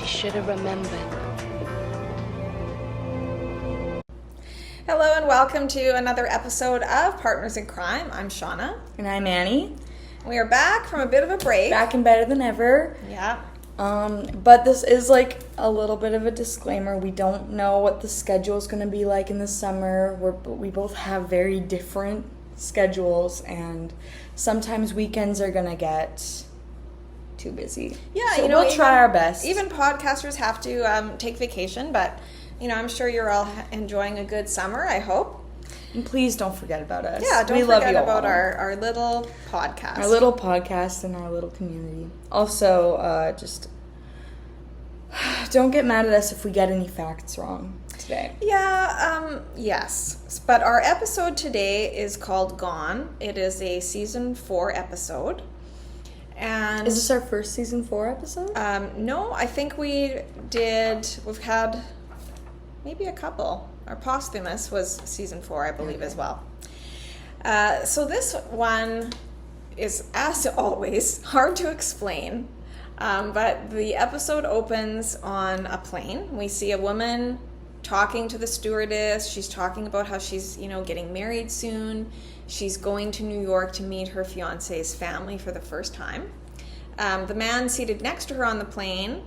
should have remembered. Hello and welcome to another episode of Partners in Crime. I'm Shawna. And I'm Annie. We are back from a bit of a break. Back and better than ever. Yeah. But this is like a little bit of a disclaimer. We don't know what the schedule is going to be like in the summer. We both have very different schedules, and sometimes weekends are going to get too busy. Yeah, so we'll try our best. Even podcasters have to take vacation, but I'm sure you're all enjoying a good summer, I hope. And please don't forget about us. Yeah, don't forget about our little podcast. Our little podcast and our little community. Also, just don't get mad at us if we get any facts wrong today. Yeah, yes. But our episode today is called Gone. It is a season 4 episode. And is this our first season 4 episode? No, I think we've had maybe a couple. Our posthumous was season 4, I believe, as well. So this one is, as always, hard to explain. But the episode opens on a plane. We see a woman talking to the stewardess. She's talking about how she's, getting married soon. She's going to New York to meet her fiancé's family for the first time. The man seated next to her on the plane,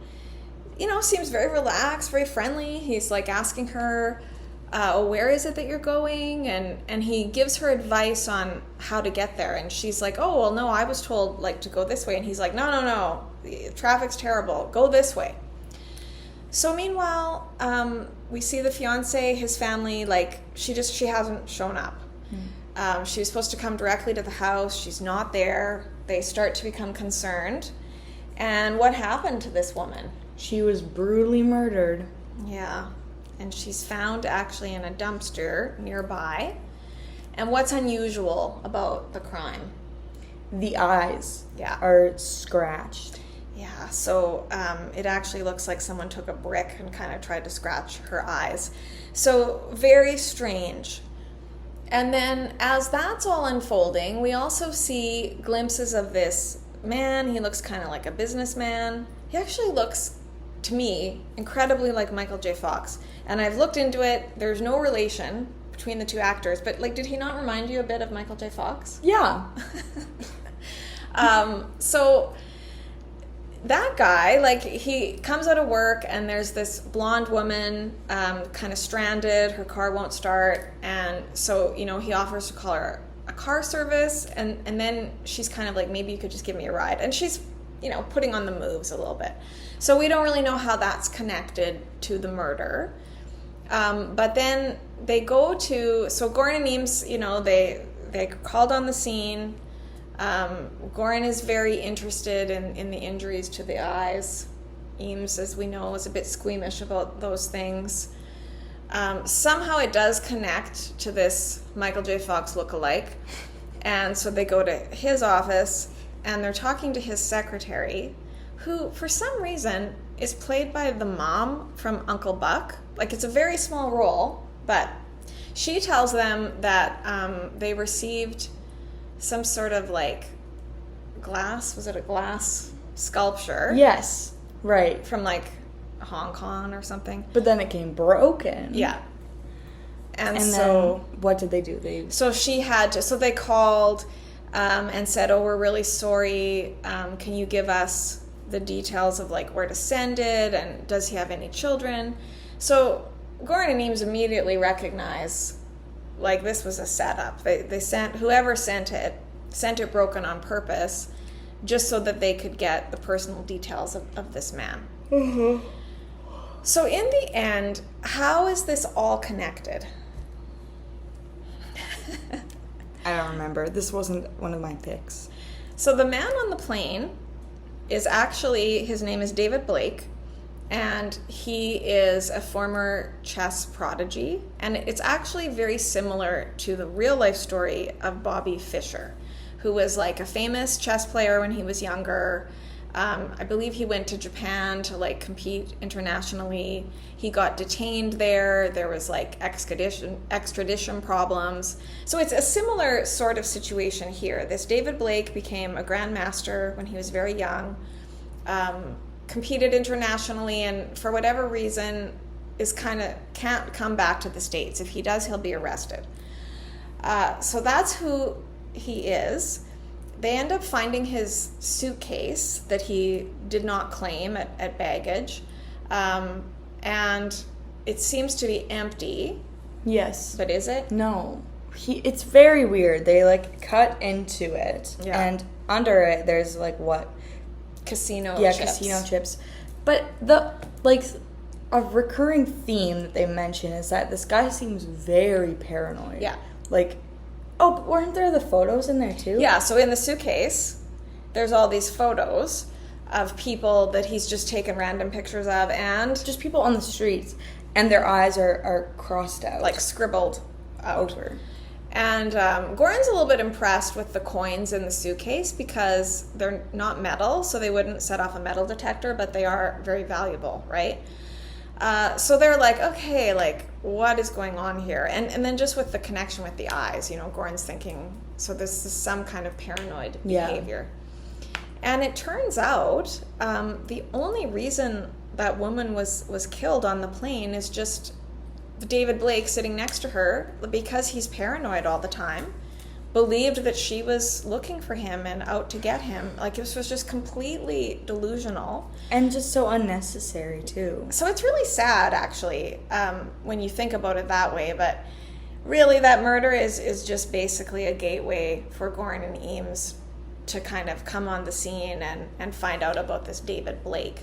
seems very relaxed, very friendly. He's like asking her, where is it that you're going? And he gives her advice on how to get there. And she's like, oh, well, no, I was told to go this way. And he's like, no, the traffic's terrible. Go this way. So meanwhile, we see the fiancé, his family, she hasn't shown up. She was supposed to come directly to the house. She's not there. They start to become concerned. And what happened to this woman? She was brutally murdered. Yeah. And she's found actually in a dumpster nearby. And what's unusual about the crime? The eyes are scratched. Yeah, so it actually looks like someone took a brick and kind of tried to scratch her eyes. So very strange. And then as that's all unfolding, we also see glimpses of this man. He looks kind of like a businessman. He actually looks, to me, incredibly like Michael J. Fox. And I've looked into it. There's no relation between the two actors. But, did he not remind you a bit of Michael J. Fox? Yeah. So that guy, he comes out of work and there's this blonde woman kind of stranded. Her car won't start. And so, he offers to call her a car service. And then she's kind of like, maybe you could just give me a ride. And she's, putting on the moves a little bit. So we don't really know how that's connected to the murder. But then they go to, so Goren and Eames, they called on the scene. Goren is very interested in the injuries to the eyes. Eames, as we know, is a bit squeamish about those things. Somehow it does connect to this Michael J. Fox lookalike. And so they go to his office and they're talking to his secretary, who for some reason is played by the mom from Uncle Buck. It's a very small role, but she tells them that they received some sort of glass, was it a glass sculpture? Yes, right. From Hong Kong or something. But then it came broken. Yeah. And so then what did they do? So she had to, so they called and said, oh, we're really sorry. Can you give us the details of where to send it, and does he have any children? So Goren and Eames immediately recognize this was a setup. They sent, whoever sent it broken on purpose, just so that they could get the personal details of this man. Mm-hmm. So in the end, how is this all connected? I don't remember. This wasn't one of my picks. So the man on the plane is actually, his name is David Blake, and he is a former chess prodigy. And it's actually very similar to the real life story of Bobby Fischer, who was a famous chess player when he was younger. I believe he went to Japan to compete internationally. He got detained there. There was extradition problems. So it's a similar sort of situation here. This David Blake became a grandmaster when he was very young. competed internationally, and for whatever reason is can't come back to the States. If he does, he'll be arrested. So that's who he is. They end up finding his suitcase that he did not claim at baggage, and it seems to be empty. Yes. But is it? No. It's very weird. They, like, cut into it, and under it there's, like, what? Casino chips. chips. Casino chips. But a recurring theme that they mention is that this guy seems very paranoid. Yeah. Like, oh, but weren't there the photos in there too? Yeah, so in the suitcase, there's all these photos of people that he's just taken random pictures of, and Just people on the streets, and their eyes are crossed out. like scribbled out. over. And Goren's a little bit impressed with the coins in the suitcase because they're not metal, so they wouldn't set off a metal detector, but they are very valuable, right? So they're like, okay, like, what is going on here? And then just with the connection with the eyes, Goren's thinking, so this is some kind of paranoid behavior. And it turns out the only reason that woman was killed on the plane is just David Blake sitting next to her, because he's paranoid all the time, believed that she was looking for him and out to get him. Like, this was just completely delusional. And just so unnecessary, too. So it's really sad, actually, when you think about it that way. But really, that murder is just basically a gateway for Goren and Eames to kind of come on the scene and find out about this David Blake.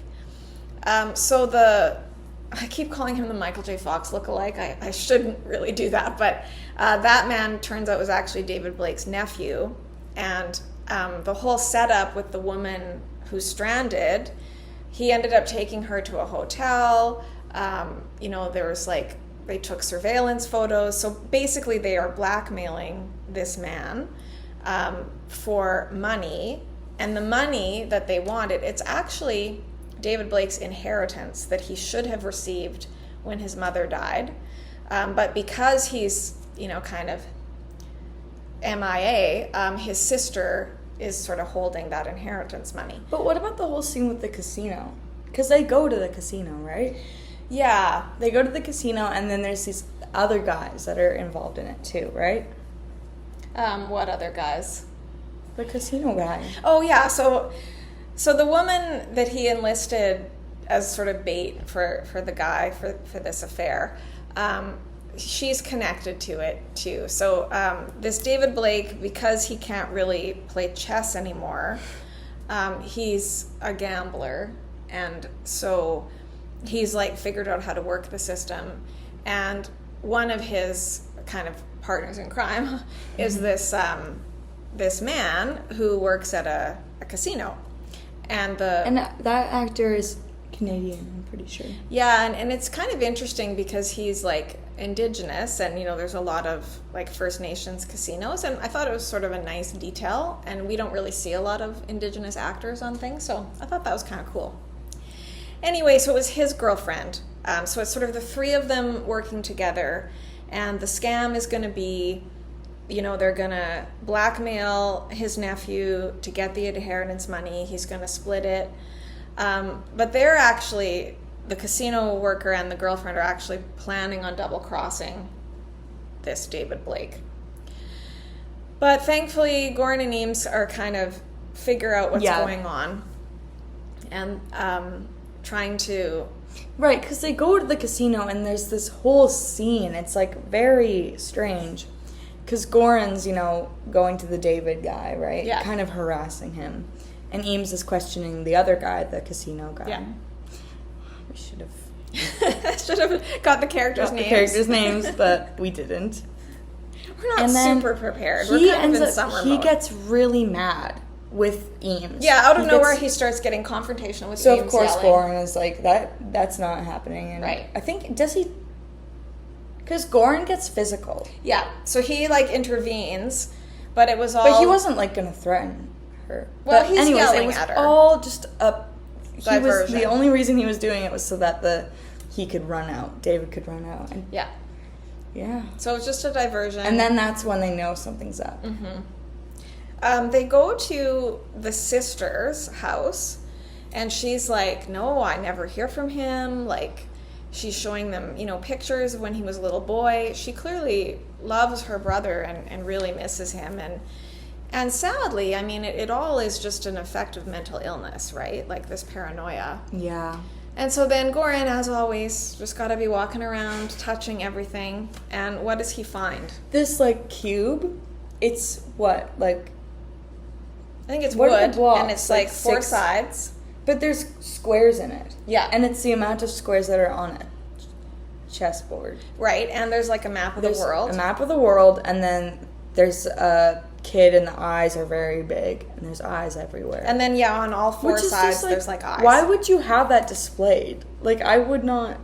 I keep calling him the Michael J. Fox lookalike. I shouldn't really do that, but that man turns out was actually David Blake's nephew. And the whole setup with the woman who's stranded, he ended up taking her to a hotel. There was they took surveillance photos. So basically they are blackmailing this man for money. And the money that they wanted, it's actually David Blake's inheritance that he should have received when his mother died. But because he's, kind of MIA, his sister is sort of holding that inheritance money. But what about the whole scene with the casino? Because they go to the casino, right? Yeah. They go to the casino, and then there's these other guys that are involved in it too, right? What other guys? The casino guy. Oh, yeah. So the woman that he enlisted as sort of bait for the guy for this affair, she's connected to it too. So this David Blake, because he can't really play chess anymore, he's a gambler, and so he's figured out how to work the system. And one of his kind of partners in crime is this man who works at a casino. And that actor is Canadian, I'm pretty sure. Yeah, and it's kind of interesting because he's Indigenous, and there's a lot of First Nations casinos, and I thought it was sort of a nice detail, and we don't really see a lot of Indigenous actors on things, so I thought that was kind of cool. Anyway, so it was his girlfriend. So it's sort of the three of them working together, and the scam is going to be, they're going to blackmail his nephew to get the inheritance money. He's going to split it. But they're actually, the casino worker and the girlfriend are actually planning on double-crossing this David Blake. But thankfully, Goren and Eames are kind of figure out what's going on and trying to... Right, because they go to the casino and there's this whole scene. It's very strange. Because Goren's, going to the David guy, right? Yeah. Kind of harassing him. And Eames is questioning the other guy, the casino guy. Yeah. We should have got the characters' names, but we didn't. We're not super prepared. We're kind of in summer He mode. Gets really mad with Eames. Yeah, out of nowhere he starts getting confrontational with Eames. So of course yelling. Goren is that's not happening. And right. I think, does he... Because Goren gets physical. Yeah, so he intervenes, but it was all... But he wasn't going to threaten her. Well, but he's anyways, yelling it was at her. all just a... Diversion. The only reason he was doing it was so that he could run out. David could run out. And yeah. Yeah. So it's just a diversion. And then that's when they know something's up. Mm-hmm. They go to the sister's house, And she's like, no, I never hear from him. Like, she's showing them, pictures of when he was a little boy. She clearly loves her brother and really misses him. And sadly, I mean, it all is just an effect of mental illness, right? Like this paranoia. Yeah. And so then Goren, as always, just got to be walking around, touching everything. And what does he find? This, like, cube, it's what, like... I think it's what are wood, the blocks? and it's like 4 6 sides. But there's squares in it. Yeah. And it's the amount of squares that are on a chessboard. Right, and there's like a map of the world. A map of the world, and then there's a kid, and the eyes are very big, and there's eyes everywhere. And then, on all 4 sides, there's like eyes. Why would you have that displayed? Like, I would not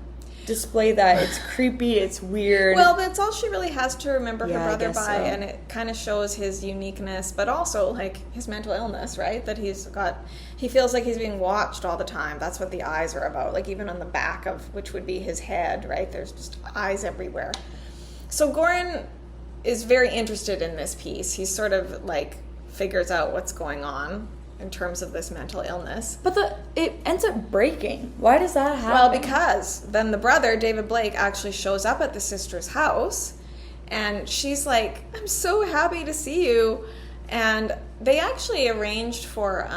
display that. It's creepy, it's weird. Well, but it's all she really has to remember her brother by, so. And it kind of shows his uniqueness, but also, like, his mental illness, right? That he feels like he's being watched all the time. That's what the eyes are about. Like, even on the back of, which would be his head, right? There's just eyes everywhere. So Goren is very interested in this piece. He sort of, like, figures out what's going on in terms of this mental illness. But it ends up breaking. Why does that happen? Well, because then the brother, David Blake, actually shows up at the sister's house, and she's like, I'm so happy to see you. And they actually arranged for,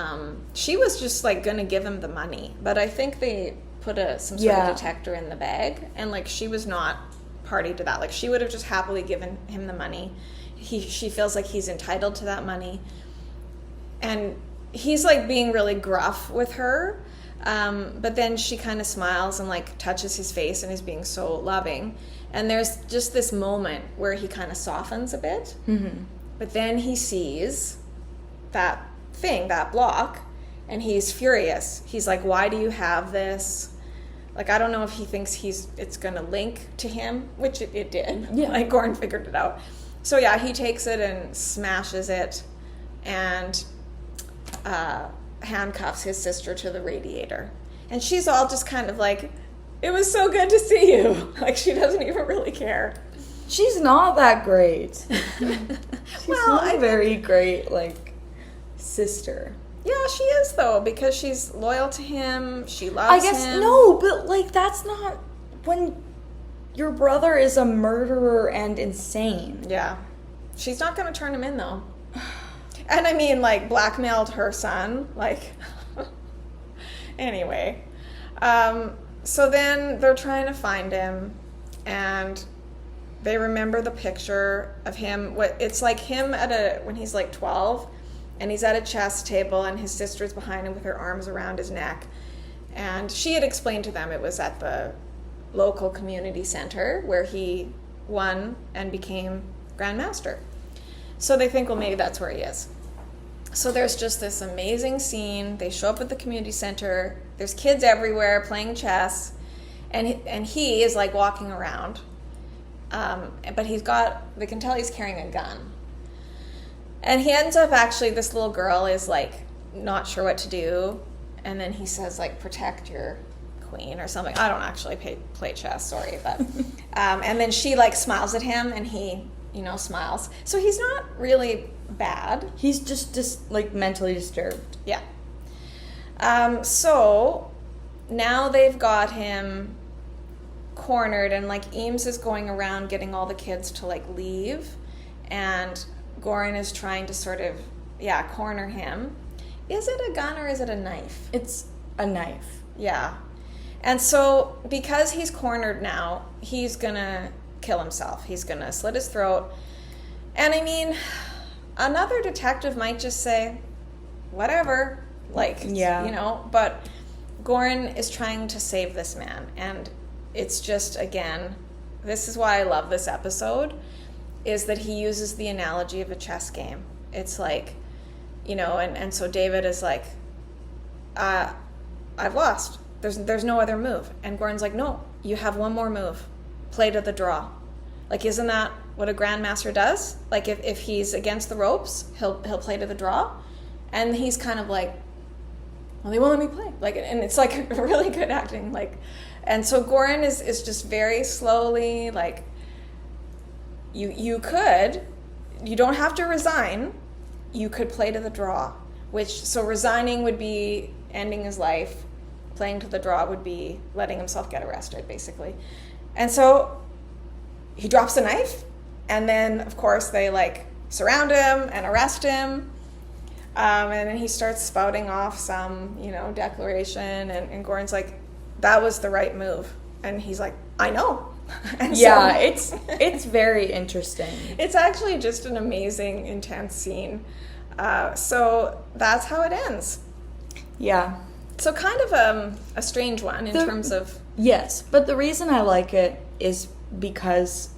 she was just like going to give him the money, but I think they put some sort of detector in the bag, and like she was not party to that. Like she would have just happily given him the money. She feels like he's entitled to that money. And he's like being really gruff with her, but then she kind of smiles and like touches his face and is being so loving. And there's just this moment where he kind of softens a bit, but then he sees that thing, that block, and he's furious. He's like, why do you have this? Like, I don't know if he thinks it's going to link to him, which it did. Yeah. Like, Goren figured it out. So, yeah, he takes it and smashes it and handcuffs his sister to the radiator. And she's all just kind of like, it was so good to see you. Like, she doesn't even really care. She's not that great. She's Well, not a very great, like, sister. Yeah, she is, though, because she's loyal to him. She loves him. I guess, no, but, like, that's not when your brother is a murderer and insane. Yeah. She's not going to turn him in, though. And I mean, like, blackmailed her son. Like, anyway. So then they're trying to find him, and they remember the picture of him. It's like him when he's like 12, and he's at a chess table, and his sister's behind him with her arms around his neck. And she had explained to them it was at the local community center where he won and became Grandmaster. So they think, well, maybe that's where he is. So there's just this amazing scene. They show up at the community center. There's kids everywhere playing chess, and he is like walking around. But they can tell he's carrying a gun. And he ends up actually, this little girl is like not sure what to do. And then he says like, protect your queen or something. I don't actually play chess, sorry. But and then she like smiles at him, and he, smiles. So he's not really bad. He's just like mentally disturbed. Yeah. So now they've got him cornered, and like Eames is going around getting all the kids to like leave, and Goren is trying to sort of corner him. Is it a gun or is it a knife? It's a knife. Yeah. And so because he's cornered now, he's gonna kill himself. He's gonna slit his throat. And I mean, another detective might just say, whatever, like, but Goren is trying to save this man. And it's just, again, this is why I love this episode, is that he uses the analogy of a chess game. It's like, and so David is like, I've lost. There's no other move. And Goren's like, no, you have one more move. Play to the draw. Like, isn't that what a grandmaster does? Like, if he's against the ropes, he'll play to the draw. And he's kind of like, well, they won't let me play. Like, and it's like really good acting. Like, and so Goren is just very slowly like, you don't have to resign. You could play to the draw, so resigning would be ending his life, playing to the draw would be letting himself get arrested, basically. And so he drops the knife, and then, of course, they, like, surround him and arrest him. And then he starts spouting off some, declaration, and Goren's like, that was the right move. And he's like, I know. And it's very interesting. It's actually just an amazing, intense scene. So that's how it ends. Yeah. So kind of a strange one in terms of... Yes, but the reason I like it is because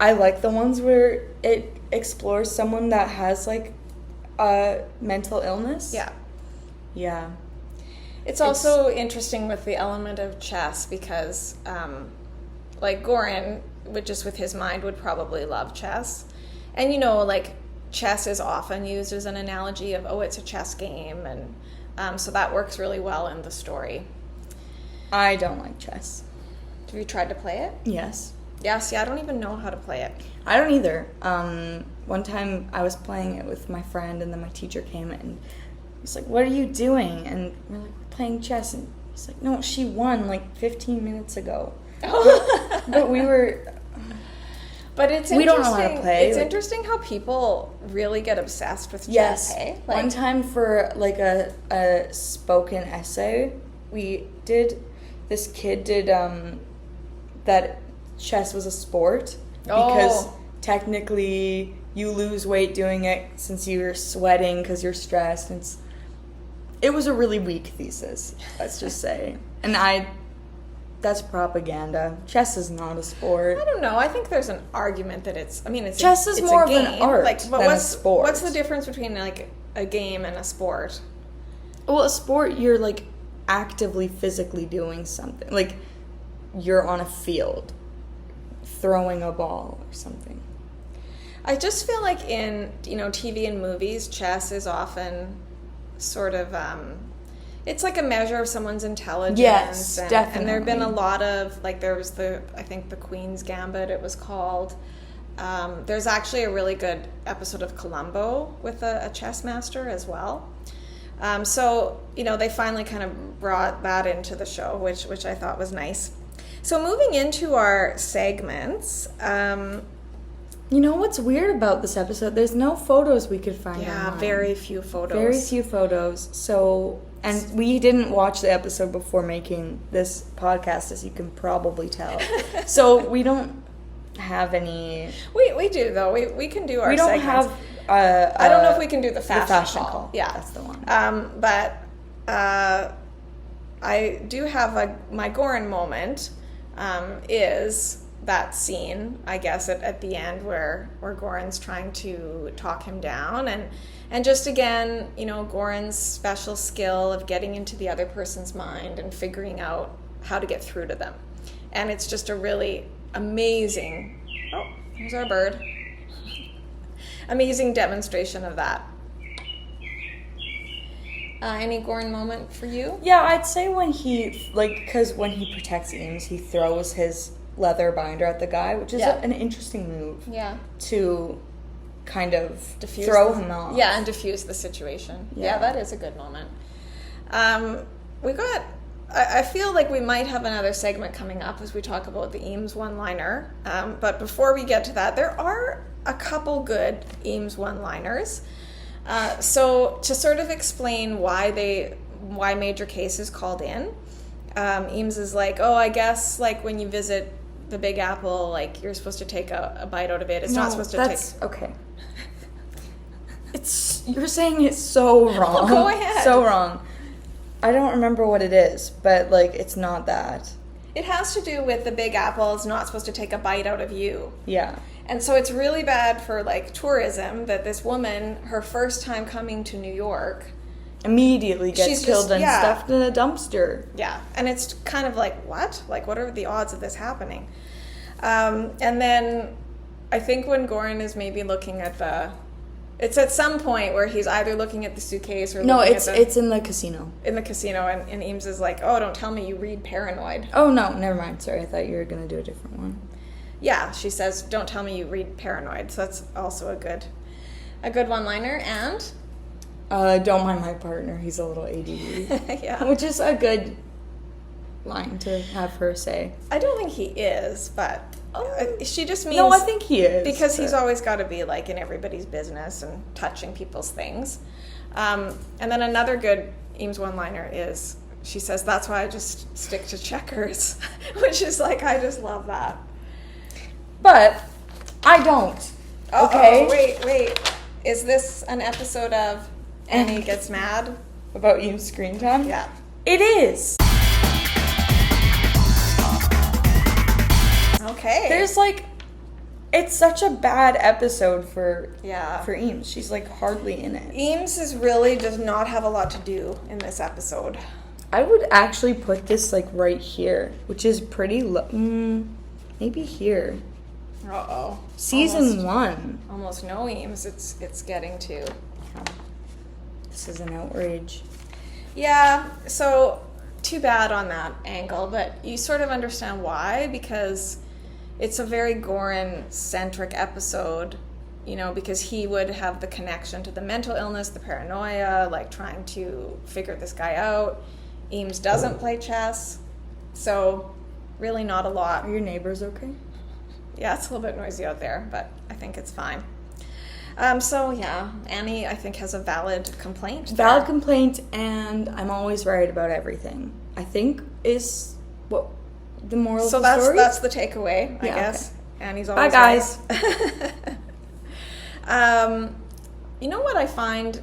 I like the ones where it explores someone that has, like, a mental illness. Yeah. Yeah. It's also interesting with the element of chess because, like, Goren, just with his mind, would probably love chess. And, like, chess is often used as an analogy of, oh, it's a chess game, and so that works really well in the story. I don't like chess. Have you tried to play it? Yes. Yeah, see, I don't even know how to play it. I don't either. One time I was playing it with my friend, and then my teacher came and he's like, what are you doing? And we're like, we're playing chess. And he's like, no, she won like 15 minutes ago. But we were... But it's we don't know how to play. It's interesting how people really get obsessed with chess. Yes. Hey? Like, one time for like a spoken essay, this kid did that chess was a sport because technically you lose weight doing it since you're sweating because you're stressed. It was a really weak thesis, let's just say. And that's propaganda. Chess is not a sport. I don't know. I think there's an argument that it's chess is more of an art than a sport. What's the difference between like a game and a sport? Well, a sport, you're like actively physically doing something. Like you're on a field throwing a ball or something. I just feel like in, TV and movies, chess is often sort of it's like a measure of someone's intelligence. Yes, definitely. And there have been a lot of, like, there was I think the Queen's Gambit, it was called. There's actually a really good episode of Columbo with a chess master as well. So, they finally kind of brought that into the show, which I thought was nice. So moving into our segments... You know what's weird about this episode? There's no photos we could find online. Very few photos. Very few photos. So, and we didn't watch the episode before making this podcast, as you can probably tell. So we don't have any... We do, though. We can do our segments. We don't have... I don't know if we can do the fashion, call. Yeah. That's the one. But I do have my Goren moment is... that scene, I guess, at the end where Goren's trying to talk him down, and just again, Goren's special skill of getting into the other person's mind and figuring out how to get through to them. And it's just a really amazing, here's our bird, amazing demonstration of that. Any Goren moment for you? Yeah, I'd say when because when he protects Eames, he throws his leather binder at the guy, which is an interesting move. Yeah. To kind of throw him off. Yeah, and diffuse the situation. Yeah, that is a good moment. I feel like we might have another segment coming up as we talk about the Eames one-liner. But before we get to that, there are a couple good Eames one-liners. So to sort of explain why Major Case is called in, Eames is like, I guess like when you visit the Big Apple, like you're supposed to take a bite out of it. It's not supposed to take... Okay. You're saying it's so wrong. Go ahead. So wrong. I don't remember what it is, but like it's not that. It has to do with the Big Apple is not supposed to take a bite out of you. Yeah. And so it's really bad for like tourism that this woman, her first time coming to New York, immediately gets killed and stuffed in a dumpster. Yeah, and it's kind of like, what? Like, what are the odds of this happening? And then I think when Goren is maybe looking at it's at some point where he's either looking at the suitcase or it's in the casino. In the casino, and Eames is like, don't tell me you read Paranoid. Oh, no, never mind. Sorry, I thought you were going to do a different one. Yeah, she says, don't tell me you read Paranoid. So that's also a good one-liner. And Don't mind my partner, he's a little ADD. Yeah. Which is a good line to have her say. I don't think he is, but she just means... No, I think he is. Because he's always got to be, like, in everybody's business and touching people's things. And then another good Eames one-liner is, she says, that's why I just stick to checkers. Which is, like, I just love that. But I don't. Okay? Wait. Is this an episode of Annie Gets Mad? About Eames screen time? Yeah. It is. Okay. There's like, it's such a bad episode for Eames. She's like hardly in it. Eames does not have a lot to do in this episode. I would actually put this like right here, which is pretty low. Maybe here. Uh-oh. Season 1. Almost no Eames it's getting to. This is an outrage. Yeah, so too bad on that angle, but you sort of understand why, because it's a very Goren-centric episode, you know, because he would have the connection to the mental illness, the paranoia, like trying to figure this guy out. Eames doesn't play chess, so really not a lot. Are your neighbors okay? Yeah, it's a little bit noisy out there, but I think it's fine. So yeah, Annie, I think, has a valid complaint. Valid complaint, and I'm always right about everything, I think is what the moral of the story. So that's the takeaway, I guess. Okay. Annie's always Bye, guys. Right. You know what I find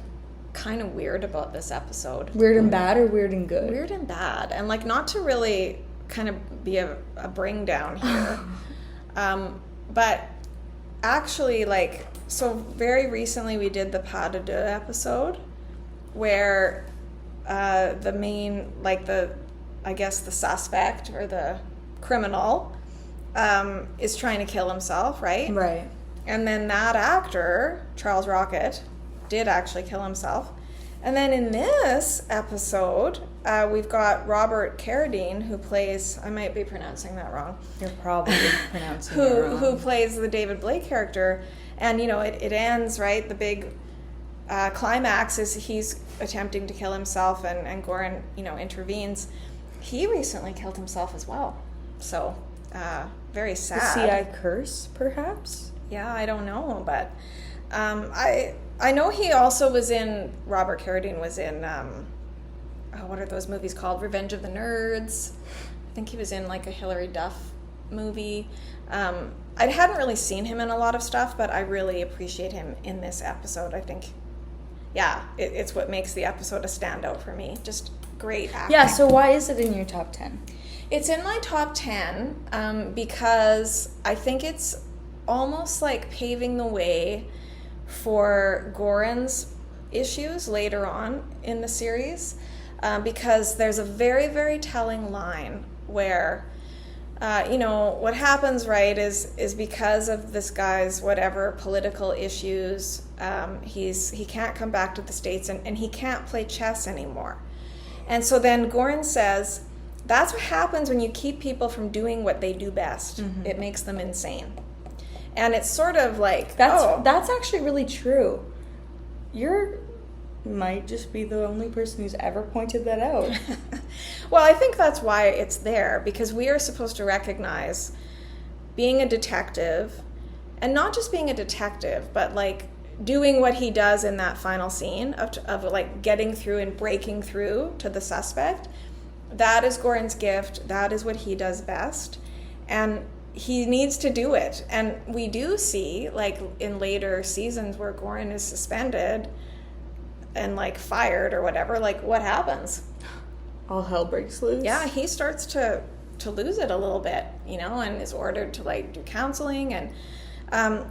kind of weird about this episode? Weird and bad or weird and good? Weird and bad. And like, not to really kind of be a bring down here. But actually, like, so very recently we did the Pas de Deux episode where the main, like the suspect or the criminal is trying to kill himself, right? Right. And then that actor, Charles Rocket, did actually kill himself. And then in this episode, we've got Robert Carradine, who plays, I might be pronouncing that wrong. You're probably pronouncing it wrong. Who plays the David Blake character. And, you know, it ends, right? The big climax is he's attempting to kill himself, and Goren, you know, intervenes. He recently killed himself as well. So, very sad. The CI curse, perhaps? Yeah, I don't know, but I know he also was in, Robert Carradine was in, what are those movies called? Revenge of the Nerds. I think he was in like a Hilary Duff movie. I hadn't really seen him in a lot of stuff, but I really appreciate him in this episode. I think, yeah, it's what makes the episode a standout for me. Just great acting. Yeah, so why is it in your top 10? It's in my top 10 because I think it's almost like paving the way for Goren's issues later on in the series, because there's a very, very telling line where, you know, what happens, right, is because of this guy's whatever political issues, he can't come back to the States and he can't play chess anymore. And so then Goren says, that's what happens when you keep people from doing what they do best. Mm-hmm. It makes them insane. And it's sort of like, that's actually really true. You might just be the only person who's ever pointed that out. Well, I think that's why it's there, because we are supposed to recognize being a detective, and not just being a detective, but like doing what he does in that final scene of like getting through and breaking through to the suspect. That is Goren's gift. That is what he does best. And he needs to do it. And we do see, like, in later seasons where Goren is suspended and, like, fired or whatever, like, what happens? All hell breaks loose. Yeah, he starts to lose it a little bit, you know, and is ordered to, like, do counseling. And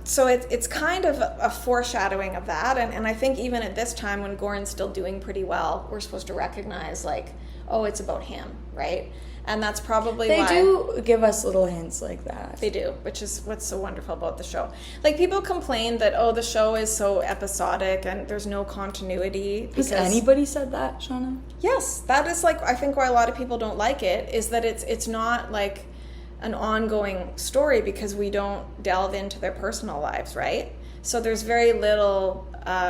so it's kind of a foreshadowing of that. And I think even at this time when Goren's still doing pretty well, we're supposed to recognize, like, oh, it's about him, right? And that's probably why... They do give us little hints like that. They do, which is what's so wonderful about the show. Like, people complain that, oh, the show is so episodic and there's no continuity. Has anybody said that, Shawna? Yes, that is, like, I think why a lot of people don't like it, is that it's not, like, an ongoing story because we don't delve into their personal lives, right? So there's very little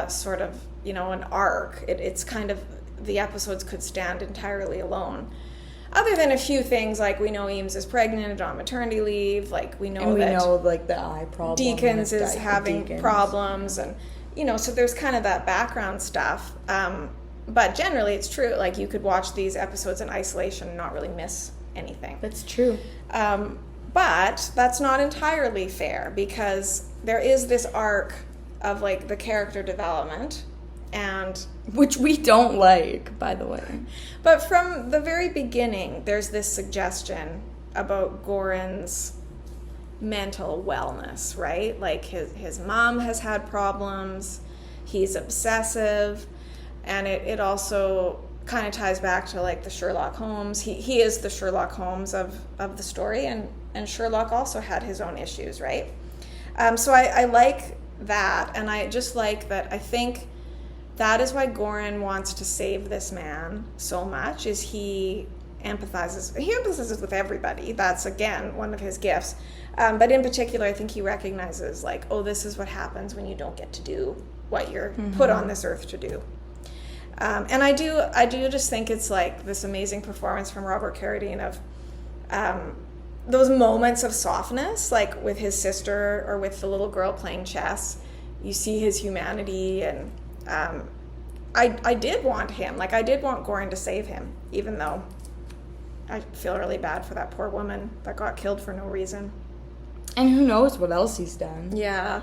sort of an arc. It's kind of, the episodes could stand entirely alone. Other than a few things, like we know Eames is pregnant and on maternity leave, like we know like the eye problem. Deacons is having problems, and so there's kind of that background stuff. But generally it's true, like you could watch these episodes in isolation and not really miss anything. That's true. But that's not entirely fair, because there is this arc of like the character development, and which we don't like, by the way. But from the very beginning, there's this suggestion about Goren's mental wellness, right? Like his mom has had problems, he's obsessive, and it also kind of ties back to like the Sherlock Holmes. He is the Sherlock Holmes of the story, and Sherlock also had his own issues, right? So I like that, and I just like that. I think that is why Goren wants to save this man so much, is he empathizes with everybody. That's, again, one of his gifts. But in particular, I think he recognizes, like, oh, this is what happens when you don't get to do what you're put on this earth to do. And I do just think it's like this amazing performance from Robert Carradine of those moments of softness, like with his sister or with the little girl playing chess. You see his humanity, and I did want him. Like, I did want Goren to save him, even though I feel really bad for that poor woman that got killed for no reason. And who knows what else he's done. Yeah.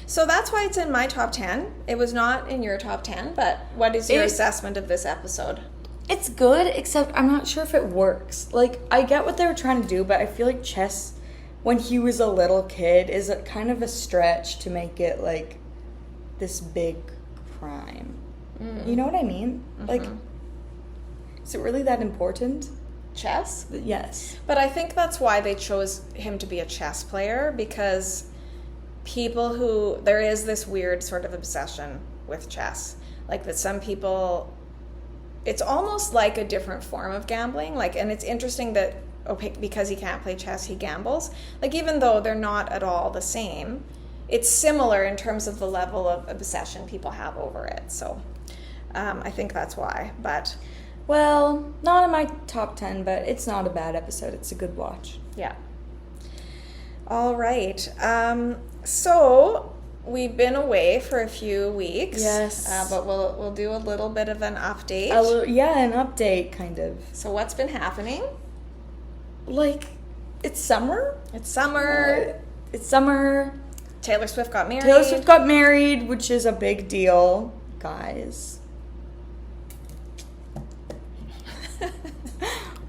So that's why it's in my top 10. It was not in your top 10, but what is your assessment of this episode? It's good, except I'm not sure if it works. Like, I get what they were trying to do, but I feel like chess, when he was a little kid, is a kind of a stretch to make it, like, this big crime. You know what I mean? Like, is it really that important? Chess? Yes. But I think that's why they chose him to be a chess player, because there is this weird sort of obsession with chess. Like, that some people, it's almost like a different form of gambling. Like, and it's interesting that because he can't play chess, he gambles. Like, even though they're not at all the same, it's similar in terms of the level of obsession people have over it. So I think that's why. But well, not in my top 10, but it's not a bad episode. It's a good watch. Yeah. All right. So we've been away for a few weeks. Yes. But we'll do a little bit of an update. An update, kind of. So what's been happening? Like, it's summer. It's summer. Taylor Swift got married. Which is a big deal, guys.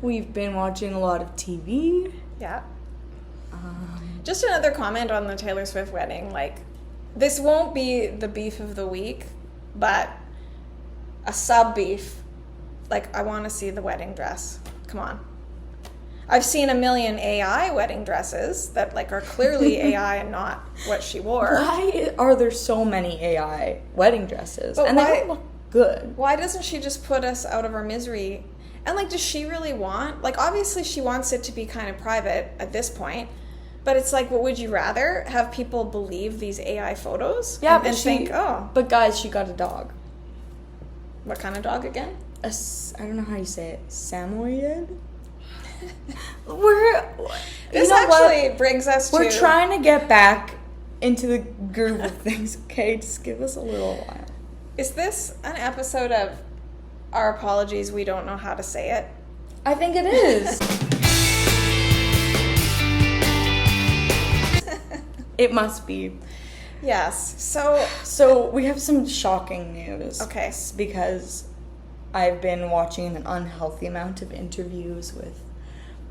We've been watching a lot of TV. Yeah. Just another comment on the Taylor Swift wedding. Like, this won't be the beef of the week, but a sub-beef. Like, I want to see the wedding dress. Come on. I've seen a million AI wedding dresses that, like, are clearly AI and not what she wore. Why are there so many AI wedding dresses? But they don't look good. Why doesn't she just put us out of our misery? And, like, does she really want... Like, obviously she wants it to be kind of private at this point. But it's like, what would you rather? Have people believe these AI photos? Yeah, and think, oh. But, guys, she got a dog. What kind of dog again? I don't know how you say it. Samoyed? This actually brings us to... We're trying to get back into the groove of things, okay? Just give us a little while. Is this an episode of Our Apologies, We Don't Know How to Say It? I think it is. It must be. Yes. So we have some shocking news. Okay. Because I've been watching an unhealthy amount of interviews with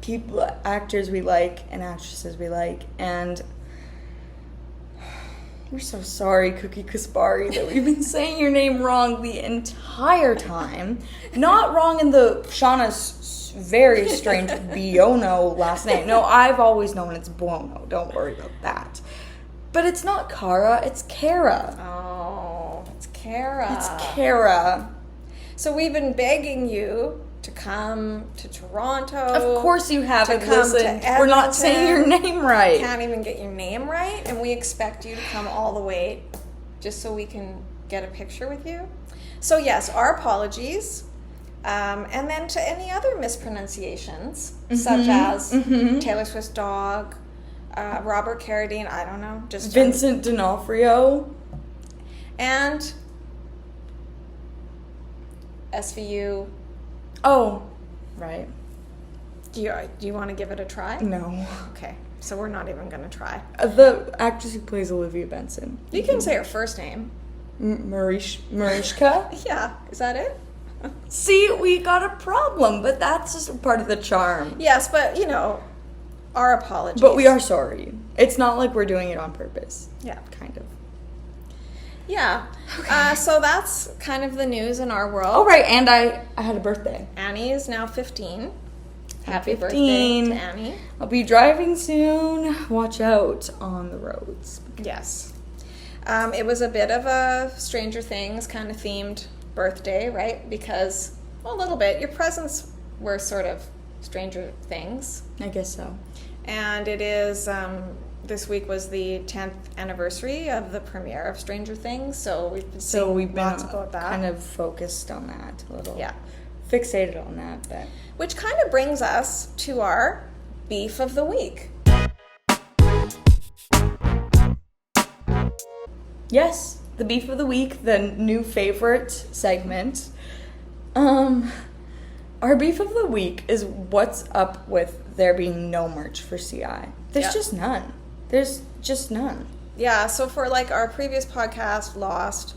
people, actors we like and actresses we like, and we're so sorry, Cookie Kaspari, that we've been saying your name wrong the entire time. Not wrong in the Shawna's very strange Biono last name. No, I've always known it's Buono. Don't worry about that. But it's not Cara, it's Kara. Oh, it's Kara. It's Kara. So we've been begging you to come to Toronto. Of course you haven't listened. We're not saying your name right. Can't even get your name right, and we expect you to come all the way just so we can get a picture with you. So yes, our apologies. And then to any other mispronunciations, such as Taylor Swift's dog, Robert Carradine, I don't know. Just Vincent D'Onofrio. And SVU. Oh, right. Do you want to give it a try? No. Okay, so we're not even going to try. The actress who plays Olivia Benson. You can say her first name. Mariska? Yeah, is that it? See, we got a problem, but that's just a part of the charm. Yes, but, our apologies. But we are sorry. It's not like we're doing it on purpose. Yeah. Kind of. Yeah. Okay. So that's kind of the news in our world. Oh, right, and I had a birthday. Annie is now 15. Happy 15. birthday to Annie. I'll be driving soon. Watch out on the roads. Yes. It was a bit of a Stranger Things kind of themed birthday, right? Because, well, a little bit. Your presents were sort of Stranger Things. I guess so. And it is, this week was the 10th anniversary of the premiere of Stranger Things, so we've been seeing lots about that. Kind of focused on that a little. Yeah. Fixated on that, but... Which kind of brings us to our beef of the week. Yes, the beef of the week, the new favorite segment. Our beef of the week is what's up with there being no merch for CI. There's just none. There's just none. Yeah, so for our previous podcast, Lost,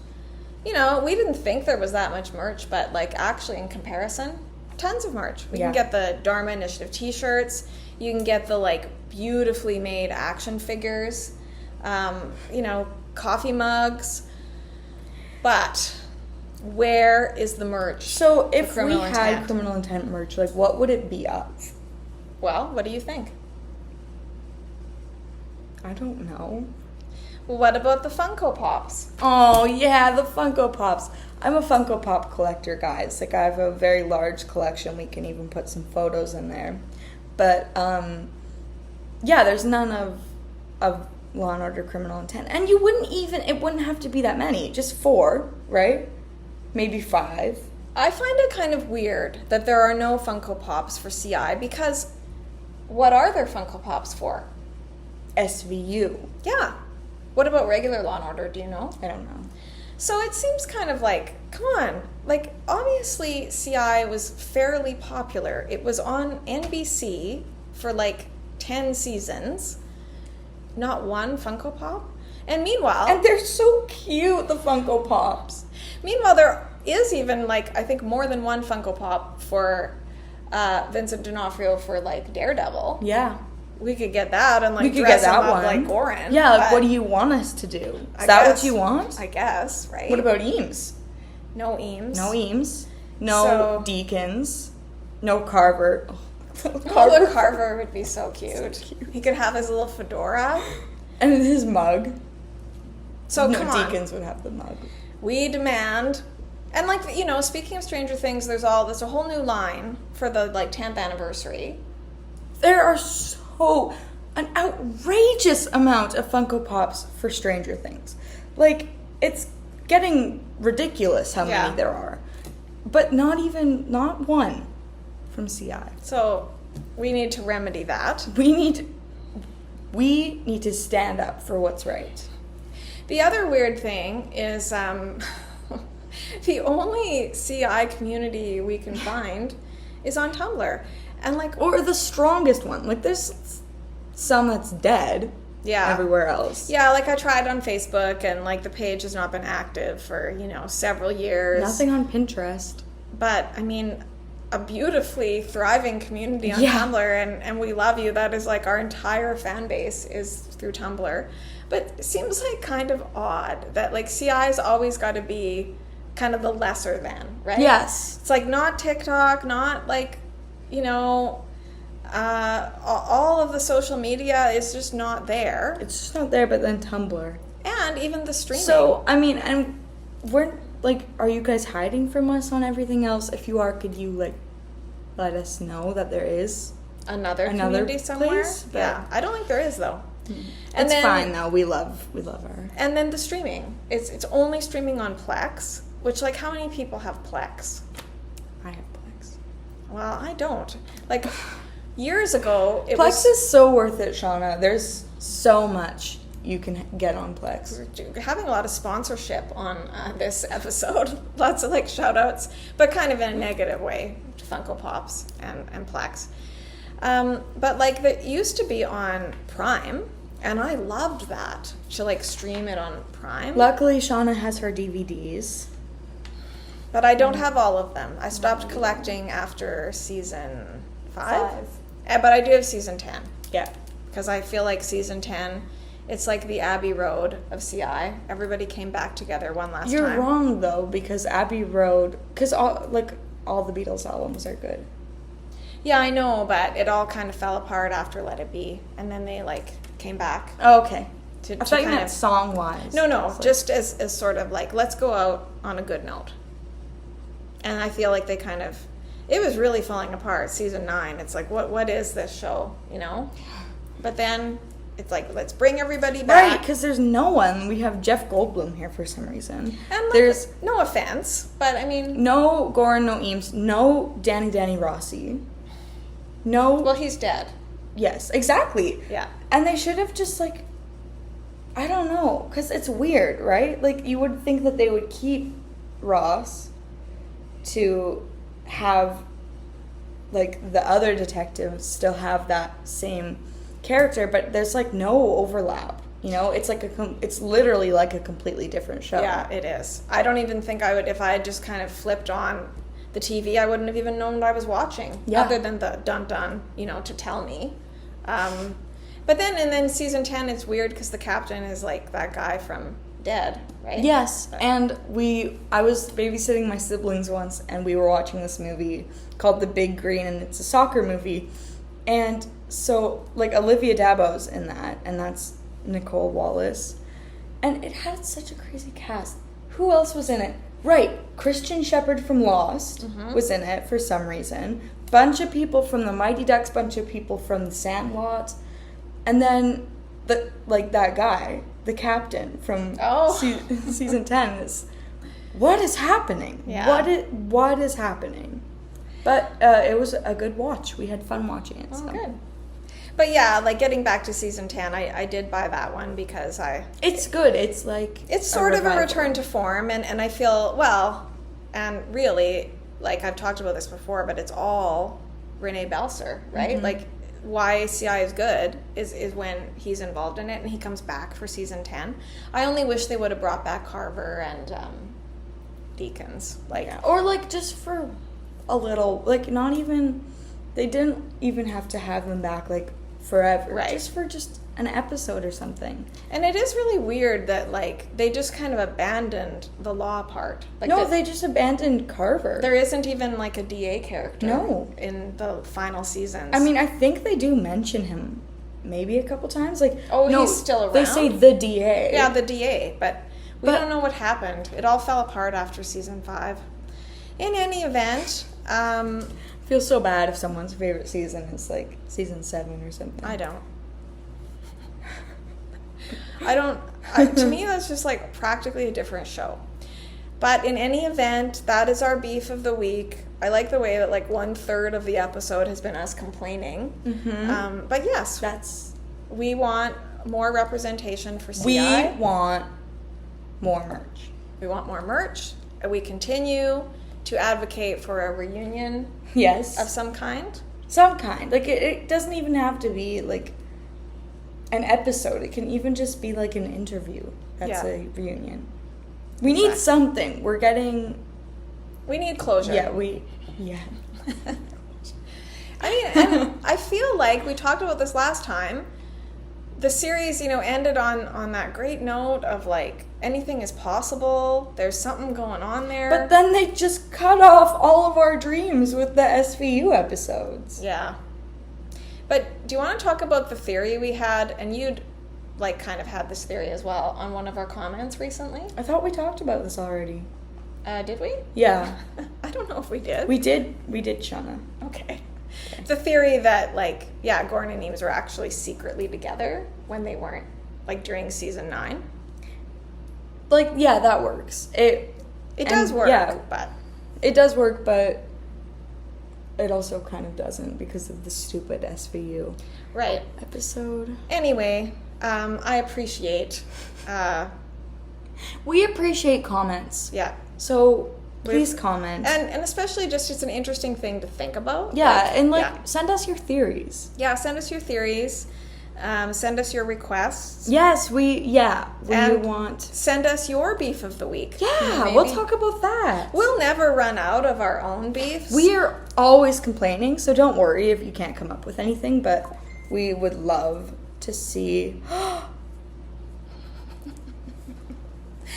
we didn't think there was that much merch, but actually in comparison, tons of merch. We can get the Dharma Initiative t-shirts. You can get the beautifully made action figures, coffee mugs. But where is the merch? So if we had Criminal Intent merch, what would it be of? Well, what do you think? I don't know. Well, what about the Funko Pops? Oh, yeah, the Funko Pops. I'm a Funko Pop collector, guys. I have a very large collection. We can even put some photos in there. But, there's none of Law and Order Criminal Intent. And it wouldn't have to be that many. Just 4, right? Maybe 5. I find it kind of weird that there are no Funko Pops for CI, because what are there Funko Pops for? SVU. Yeah. What about regular Law and Order? Do you know? I don't know. So it seems kind of come on. Obviously CI was fairly popular. It was on NBC for 10 seasons. Not one Funko Pop. And meanwhile... And they're so cute, the Funko Pops. Meanwhile, there is even, I think more than one Funko Pop for Vincent D'Onofrio for, Daredevil. Yeah. We could get that and, we could dress get that him up one. like Goren. Yeah, what do you want us to do? Is that what you want? I guess, right? What about Eames? No Eames. No Eames. No Deacons. No Carver. The Carver would be so cute. He could have his little fedora. And his mug. So come on. Deacons would have the mug. We demand... And, speaking of Stranger Things, there's a whole new line for the, 10th anniversary. There are an outrageous amount of Funko Pops for Stranger Things. It's getting ridiculous how many there are. But not one from CI. So we need to remedy that. We need to stand up for what's right. The other weird thing is the only CI community we can find is on Tumblr. And or the strongest one. There's some that's dead. Yeah. Everywhere else. Yeah, I tried on Facebook and the page has not been active for, several years. Nothing on Pinterest. But a beautifully thriving community on Tumblr, and we love you. That is our entire fan base is through Tumblr. But it seems kind of odd that CI's always got to be kind of the lesser than, right? Yes. It's not TikTok, not all of the social media is just not there. It's just not there, but then Tumblr. And even the streaming. So, and we're, are you guys hiding from us on everything else? If you are, could you, let us know that there is another community somewhere? Place? Yeah. I don't think there is, though. And It's then, fine though. We love her. And then the streaming. It's only streaming on Plex, which, like, how many people have Plex? I have Plex. Well, I don't. Like, years ago, Plex is so worth it, Shawna. There's so much you can get on Plex. We're having a lot of sponsorship on this episode. Lots of, like, shout-outs, but kind of in a negative way to Funko Pops and Plex. But, like, that used to be on Prime, and I loved that, to, like, stream it on Prime. Luckily, Shawna has her DVDs. But I don't have all of them. I stopped collecting after season 5. But I do have season 10. Yeah. Because I feel like season 10, it's like the Abbey Road of CI. Everybody came back together one last time. You're wrong, though, because Abbey Road... Because all the Beatles albums are good. Yeah, I know, but it all kind of fell apart after Let It Be. And then they, like, came back. Oh, okay. I thought you meant song-wise. No, just as sort of like, let's go out on a good note. And I feel like they kind of... It was really falling apart, season 9. It's like, what is this show, you know? But then it's like, let's bring everybody back. Right, because there's no one. We have Jeff Goldblum here for some reason. And like, there's no offense, but I mean... No Goren, no Eames, no Danny Rossi. No... Well, he's dead. Yes, exactly. Yeah. And they should have just, like... I don't know, because it's weird, right? Like, you would think that they would keep Ross to have, like, the other detectives still have that same character, but there's, like, no overlap, you know? It's like it's literally like a completely different show. Yeah, it is. I don't even think I would, if I had just kind of flipped on the TV, I wouldn't have even known what I was watching, other than the dun-dun, you know, to tell me. But then season 10, it's weird because the captain is, like, that guy from Dead, right? Yes, and I was babysitting my siblings once, and we were watching this movie called The Big Green, and it's a soccer movie. And so, like, Olivia Dabo's in that, and that's Nicole Wallace. And it had such a crazy cast. Who else was in it? Right, Christian Shepherd from Lost was in it for some reason. Bunch of people from the Mighty Ducks, bunch of people from The Sandlot. And then, that guy, the captain from season 10 is... What is happening? Yeah. What is happening? But it was a good watch. We had fun watching it. Oh, so. good. But yeah, like, getting back to season 10, I did buy that one because It's good. It's like... It's sort of a return to form, and I feel, well, and really, like, I've talked about this before, but it's all Renee Belser, right? Mm-hmm. Like, why CI is good is when he's involved in it, and he comes back for season 10. I only wish they would have brought back Carver and Deakins. Like, yeah. Or, like, just for a little, like, not even... They didn't even have to have them back, like, forever. Right. Just for an episode or something. And it is really weird that, like, they just kind of abandoned the law part. Like, no, they just abandoned Carver. There isn't even, like, a DA character in the final seasons. I mean, I think they do mention him maybe a couple times. Like, he's still around? They say the DA. Yeah, the DA, but we don't know what happened. It all fell apart after season 5. In any event... feel so bad if someone's favorite season is like season 7 or something. I don't. To me, that's just like practically a different show. But in any event, that is our beef of the week. I like the way that like 1/3 of the episode has been us complaining. Mm-hmm. But yes, we want more representation for CI. We want more merch. We want more merch. We continue to advocate for a reunion. Yes. Of some kind? Some kind. Like, it doesn't even have to be, like, an episode. It can even just be, like, an interview. That's a reunion. We need something. We need closure. Yeah, I mean, and I feel like we talked about this last time. The series, ended on that great note of, like, anything is possible. There's something going on there. But then they just cut off all of our dreams with the SVU episodes. Yeah. But do you want to talk about the theory we had? And you'd, like, kind of had this theory as well on one of our comments recently. I thought we talked about this already. Did we? Yeah. I don't know if we did. We did, Shawna. Okay. The theory that, like, yeah, Goren and Eames were actually secretly together when they weren't, like, during season 9. Like, yeah, that works. It does work, yeah, but... It does work, but it also kind of doesn't because of the stupid SVU right episode. Anyway, I appreciate... we appreciate comments. Yeah. So... Please comment. And especially just it's an interesting thing to think about. Yeah, send us your theories. Yeah, send us your theories. Send us your requests. Yes, we want. Send us your beef of the week. Yeah, we'll talk about that. We'll never run out of our own beefs. We are always complaining, so don't worry if you can't come up with anything, but we would love to see...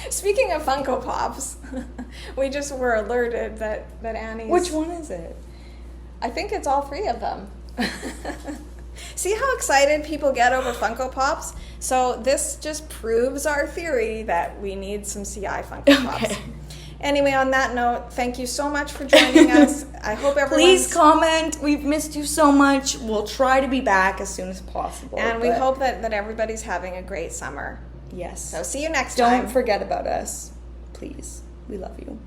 Speaking of Funko Pops, we just were alerted that Annie's... Which one is it? I think it's all 3 of them. See how excited people get over Funko Pops? So this just proves our theory that we need some CI Funko Pops. Anyway, on that note, thank you so much for joining us. I hope everyone... Please comment. We've missed you so much. We'll try to be back as soon as possible. And we hope that everybody's having a great summer. Yes. So see you next time. Don't forget about us. Please. We love you.